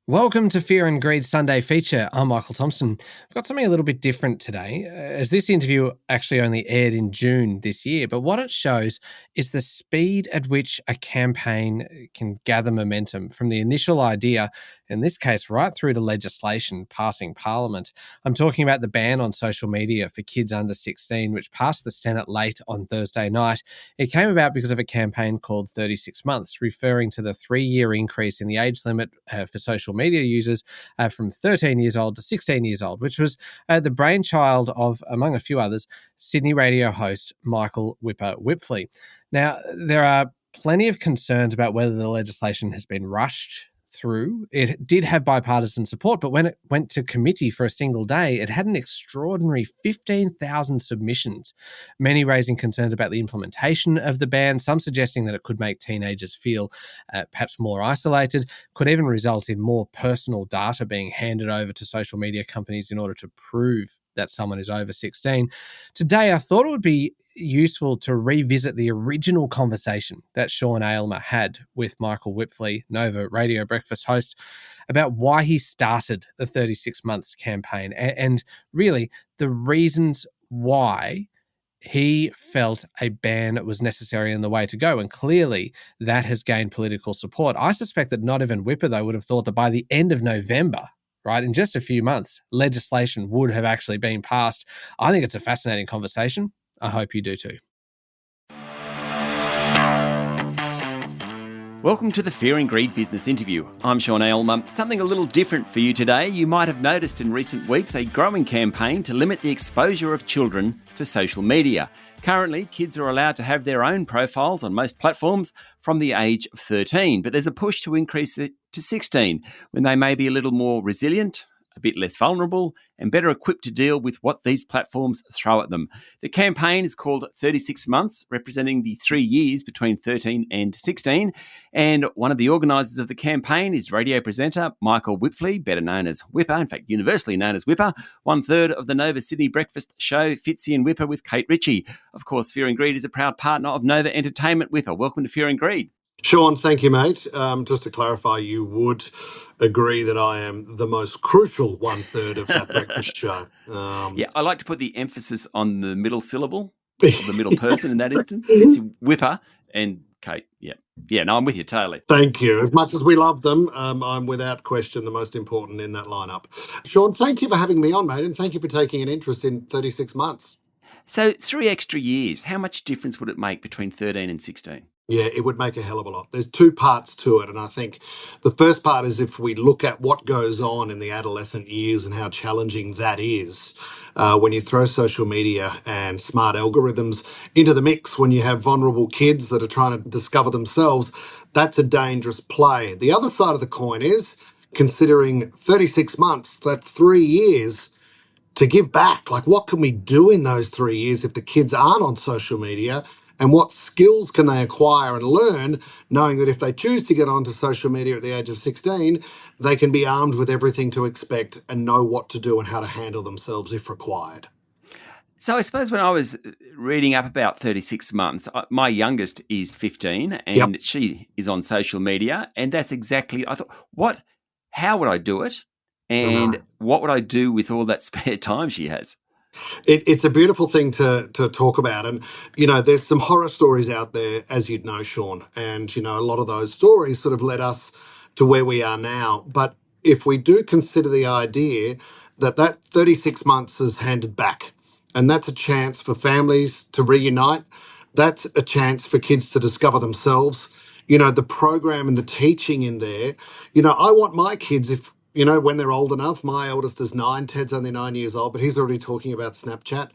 Welcome to Fear and Greed Sunday feature. I'm Michael Thompson. I've got something a little bit different today, as this interview actually only aired in June this year. But what it shows is the speed at which a campaign can gather momentum from the initial idea, in this case, right through to legislation passing Parliament. I'm talking about the ban on social media for kids under 16, which passed the Senate late on Thursday night. It came about because of a campaign called 36 Months, referring to the 3-year increase in the age limit for social media users from 13 years old to 16 years old, which was the brainchild of, among a few others, Sydney radio host Michael Wipfli. Now, there are plenty of concerns about whether the legislation has been rushed through. It did have bipartisan support, but when it went to committee for a single day, it had an extraordinary 15,000 submissions, many raising concerns about the implementation of the ban, some suggesting that it could make teenagers feel perhaps more isolated, could even result in more personal data being handed over to social media companies in order to prove that someone is over 16. Today, I thought it would be useful to revisit the original conversation that Sean Aylmer had with Michael Wipfli, Nova Radio Breakfast host, about why he started the 36 Months campaign and really the reasons why he felt a ban was necessary and the way to go. And clearly that has gained political support. I suspect that not even Wippa, though, would have thought that by the end of November, right, in just a few months, legislation would have actually been passed. I think it's a fascinating conversation. I hope you do too. Welcome to the Fear and Greed Business Interview. I'm Sean Aylmer. Something a little different for you today. You might have noticed in recent weeks a growing campaign to limit the exposure of children to social media. Currently, kids are allowed to have their own profiles on most platforms from the age of 13, but there's a push to increase it to 16 when they may be a little more resilient, a bit less vulnerable, and better equipped to deal with what these platforms throw at them. The campaign is called 36 Months, representing the 3 years between 13 and 16. And one of the organisers of the campaign is radio presenter Michael Wipfli, better known as Wippa, in fact, universally known as Wippa, 1/3 of the Nova Sydney breakfast show Fitzy and Wippa with Kate Ritchie. Of course, Fear and Greed is a proud partner of Nova Entertainment. Wippa, welcome to Fear and Greed. Sean, thank you, mate. Just to clarify, you would agree that I am the most crucial 1/3 of that breakfast show. Yeah, I like to put the emphasis on the middle syllable of the middle person in that instance. Fitzy Wippa and Kate. Yeah, no, I'm with you totally. Thank you. As much as we love them, I'm without question the most important in that lineup. Sean, thank you for having me on, mate, and thank you for taking an interest in 36 Months. So 3 extra years, how much difference would it make between 13 and 16? Yeah, it would make a hell of a lot. There's two parts to it. And I think the first part is if we look at what goes on in the adolescent years and how challenging that is, when you throw social media and smart algorithms into the mix, when you have vulnerable kids that are trying to discover themselves, that's a dangerous play. The other side of the coin is considering 36 months, that 3 years to give back. Like, what can we do in those 3 years if the kids aren't on social media? And what skills can they acquire and learn, knowing that if they choose to get onto social media at the age of 16, they can be armed with everything to expect and know what to do and how to handle themselves if required. So I suppose when I was reading up about 36 Months, my youngest is 15 and she is on social media. And that's exactly, I thought, how would I do it? And what would I do with all that spare time she has? It's a beautiful thing to talk about. And, there's some horror stories out there, as you'd know, Sean. And, a lot of those stories sort of led us to where we are now. But if we do consider the idea that 36 months is handed back, and that's a chance for families to reunite, that's a chance for kids to discover themselves, the program and the teaching in there. I want my kids, if when they're old enough. My eldest is 9, Ted's only 9 years old, but he's already talking about Snapchat.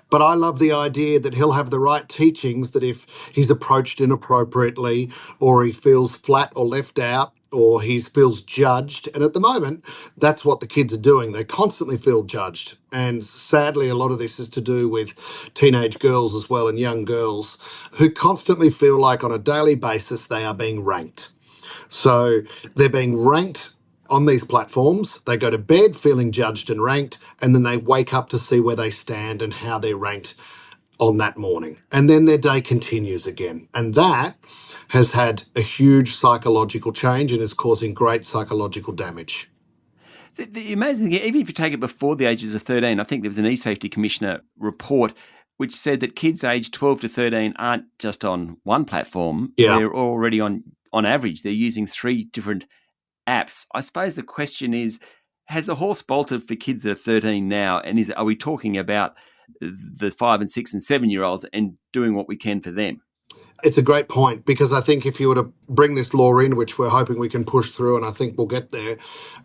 But I love the idea that he'll have the right teachings, that if he's approached inappropriately or he feels flat or left out or he feels judged, and at the moment, that's what the kids are doing. They constantly feel judged. And sadly, a lot of this is to do with teenage girls as well and young girls who constantly feel like on a daily basis they are being ranked. So they're being ranked on these platforms. They go to bed feeling judged and ranked, and then they wake up to see where they stand and how they're ranked on that morning. And then their day continues again. And that has had a huge psychological change and is causing great psychological damage. The amazing thing, even if you take it before the ages of 13, I think there was an e-safety commissioner report which said that kids aged 12 to 13 aren't just on one platform. Yeah. They're already on average, they're using 3 different apps. I suppose the question is, has the horse bolted for kids that are 13 now? And are we talking about the 5 and 6 and 7-year-olds and doing what we can for them? It's a great point, because I think if you were to bring this law in, which we're hoping we can push through, and I think we'll get there,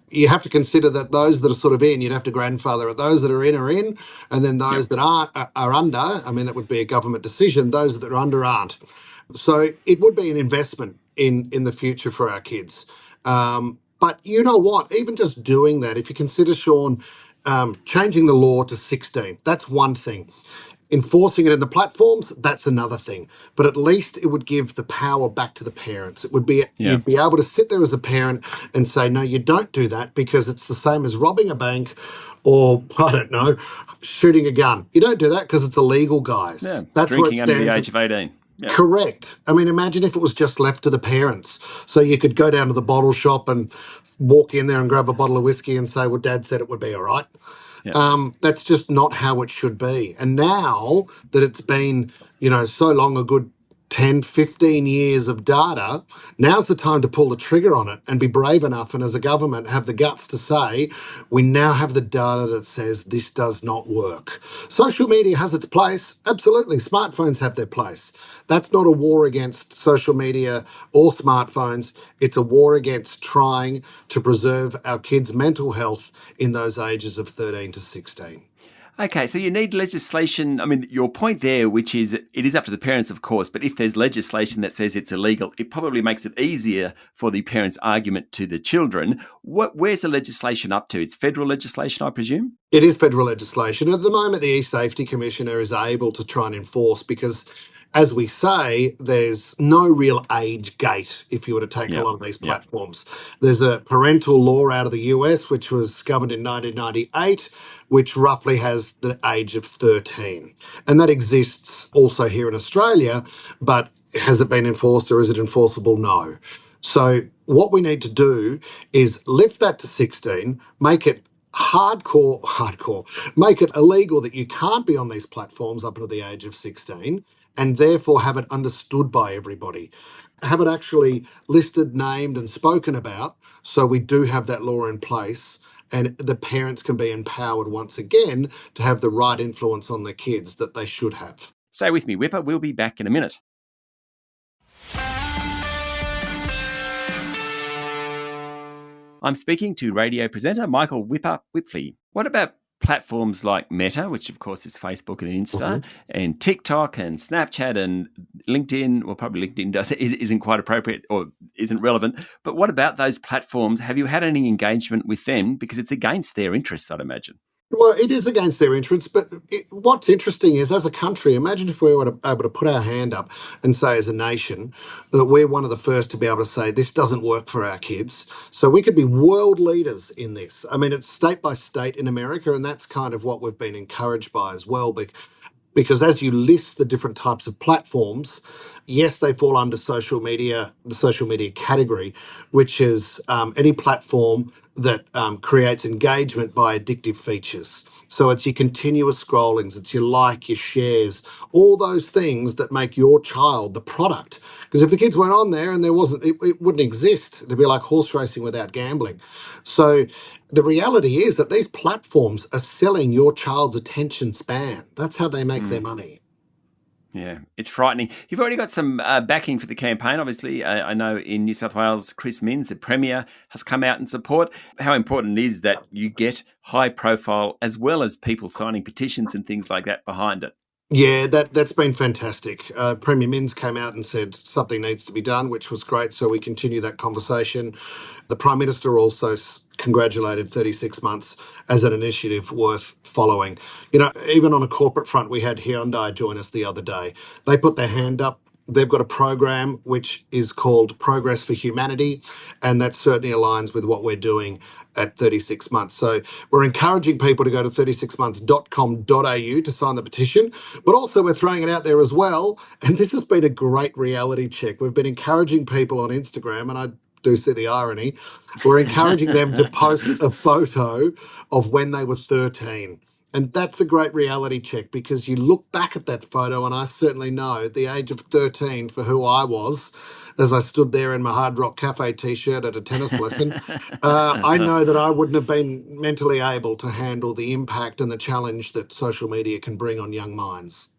you have to consider that those that are sort of in, you'd have to grandfather it. Those that are in, and then those that are under, I mean, that would be a government decision. Those that are under aren't. So it would be an investment in the future for our kids. But you know what? Even just doing that, if you consider, Sean, changing the law to 16, that's one thing. Enforcing it in the platforms, that's another thing. But at least it would give the power back to the parents. It would be You'd be able to sit there as a parent and say, no, you don't do that, because it's the same as robbing a bank or, I don't know, shooting a gun. You don't do that because it's illegal, guys. Yeah, that's drinking under the age of 18. Yep. Correct. I mean, imagine if it was just left to the parents. So you could go down to the bottle shop and walk in there and grab a bottle of whiskey and say, well, Dad said it would be all right. Yep. That's just not how it should be. And now that it's been, so long, a good 10, 15 years of data, now's the time to pull the trigger on it and be brave enough, and as a government have the guts to say, we now have the data that says this does not work. Social media has its place. Absolutely. Smartphones have their place. That's not a war against social media or smartphones. It's a war against trying to preserve our kids' mental health in those ages of 13 to 16. Okay, so you need legislation. I mean, your point there, which is it is up to the parents, of course, but if there's legislation that says it's illegal, it probably makes it easier for the parents' argument to the children. Where's the legislation up to? It's federal legislation, I presume? It is federal legislation. At the moment, the e-safety commissioner is able to try and enforce, because, as we say, there's no real age gate if you were to take a lot of these platforms. There's a parental law out of the US, which was governed in 1998, which roughly has the age of 13. And that exists also here in Australia, but has it been enforced, or is it enforceable? No. So what we need to do is lift that to 16, make it hardcore, make it illegal that you can't be on these platforms up until the age of 16, and therefore have it understood by everybody. Have it actually listed, named and spoken about, so we do have that law in place, and the parents can be empowered once again to have the right influence on their kids that they should have. Stay with me, Wippa. We'll be back in a minute. I'm speaking to radio presenter Michael Wipfli. What about platforms like Meta, which of course is Facebook and Insta, and TikTok and Snapchat and LinkedIn? Well, probably LinkedIn isn't quite appropriate or isn't relevant. But what about those platforms? Have you had any engagement with them? Because it's against their interests, I'd imagine. Well, it is against their interests, but what's interesting is, as a country, imagine if we were able to put our hand up and say, as a nation, that we're one of the first to be able to say this doesn't work for our kids. So we could be world leaders in this. I mean, it's state by state in America, and that's kind of what we've been encouraged by as well. Because as you list the different types of platforms, yes, they fall under social media, the social media category, which is any platform that creates engagement by addictive features. So it's your continuous scrollings, it's your like, your shares, all those things that make your child the product. Because if the kids weren't on there and there wasn't, it wouldn't exist. It'd be like horse racing without gambling. So the reality is that these platforms are selling your child's attention span. That's how they make their money. Yeah, it's frightening. You've already got some backing for the campaign. Obviously, I know in New South Wales, Chris Minns, the Premier, has come out in support. How important it is that you get high profile as well as people signing petitions and things like that behind it? Yeah, that's been fantastic. Premier Minns came out and said something needs to be done, which was great. So we continue that conversation. The Prime Minister also congratulated 36 months as an initiative worth following. Even on a corporate front, we had Hyundai join us the other day. They put their hand up they've got a program which is called Progress for Humanity, and that certainly aligns with what we're doing at 36 months. So we're encouraging people to go to 36months.com.au to sign the petition, but also we're throwing it out there as well. And this has been a great reality check. We've been encouraging people on Instagram, and I do see the irony. We're encouraging them to post a photo of when they were 13. And that's a great reality check, because you look back at that photo, and I certainly know at the age of 13 for who I was, as I stood there in my Hard Rock Cafe t-shirt at a tennis lesson, I know that I wouldn't have been mentally able to handle the impact and the challenge that social media can bring on young minds.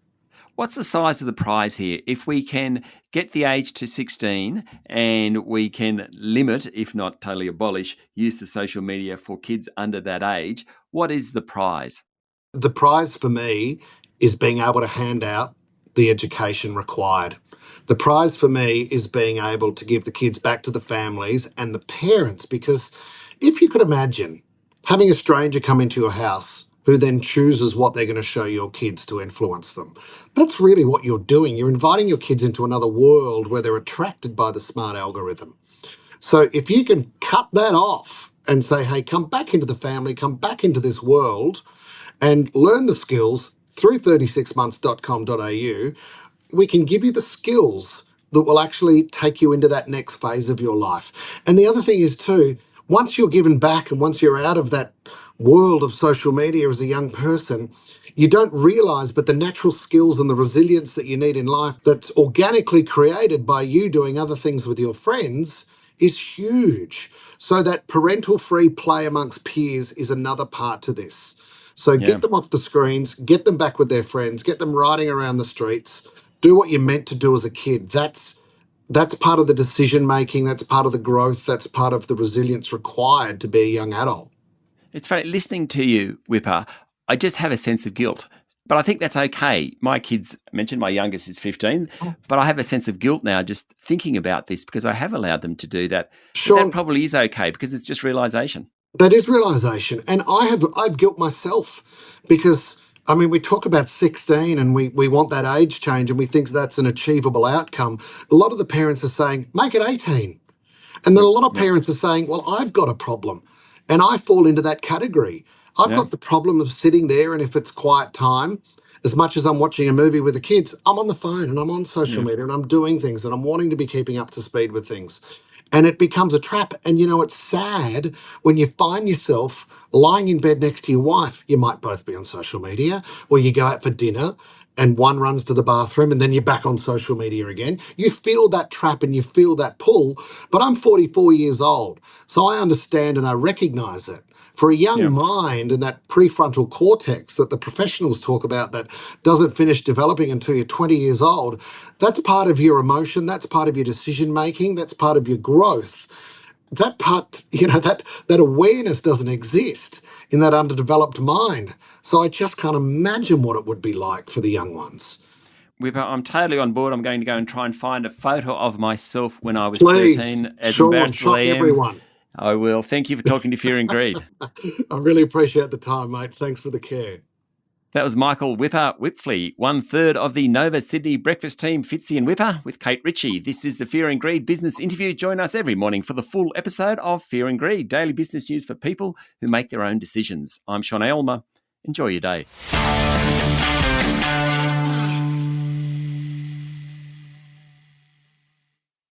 What's the size of the prize here? If we can get the age to 16 and we can limit, if not totally abolish, use of social media for kids under that age, what is the prize? The prize for me is being able to hand out the education required. The prize for me is being able to give the kids back to the families and the parents, because if you could imagine having a stranger come into your house who then chooses what they're going to show your kids to influence them, that's really what you're doing. You're inviting your kids into another world where they're attracted by the smart algorithm. So if you can cut that off and say, hey, come back into the family, come back into this world, and learn the skills through 36months.com.au, we can give you the skills that will actually take you into that next phase of your life. And the other thing is too, once you're given back and once you're out of that world of social media as a young person, you don't realize, but the natural skills and the resilience that you need in life that's organically created by you doing other things with your friends is huge. So that parental free play amongst peers is another part to this. So Yeah. get them off the screens, get them back with their friends, get them riding around the streets, do what you're meant to do as a kid. That's part of the decision making, that's part of the growth, that's part of the resilience required to be a young adult. It's funny, listening to you, Wippa, I just have a sense of guilt. But I think that's okay. My kids, I mentioned my youngest is 15, but I have a sense of guilt now just thinking about this because I have allowed them to do that. But Sean, that probably is okay because it's just realisation. that is realization. And I've guilt myself, because I mean, we talk about 16 and we want that age change and we think that's an achievable outcome. A lot of the parents are saying, make it 18. And then a lot of Yep. parents are saying, well, I've got a problem. And I fall into that category. I've Yeah. got the problem of sitting there, and if it's quiet time, as much as I'm watching a movie with the kids, I'm on the phone and I'm on social Yeah. media and I'm doing things and I'm wanting to be keeping up to speed with things. And it becomes a trap. And you know, it's sad when you find yourself lying in bed next to your wife. You might both be on social media, or you go out for dinner and one runs to the bathroom and then you're back on social media again. You feel that trap and you feel that pull. But I'm 44 years old, so I understand and I recognize it. For a young Yeah. mind and that prefrontal cortex that the professionals talk about that doesn't finish developing until you're 20 years old, that's part of your emotion, that's part of your decision making, that's part of your growth. That part, you know, that awareness doesn't exist in that underdeveloped mind. So I just can't imagine what it would be like for the young ones. Wippa, I'm totally on board. I'm going to go and try and find a photo of myself when I was Please, 13, as Sean, embarrassed as I shock am. everyone. I will. Thank you for talking to Fear and Greed. I really appreciate the time, mate. Thanks for the care. That was Michael Wipfli, 1/3 of the Nova Sydney breakfast team, Fitzy and Wippa, with Kate Ritchie. This is the Fear and Greed business interview. Join us every morning for the full episode of Fear and Greed, daily business news for people who make their own decisions. I'm Sean Aylmer. Enjoy your day.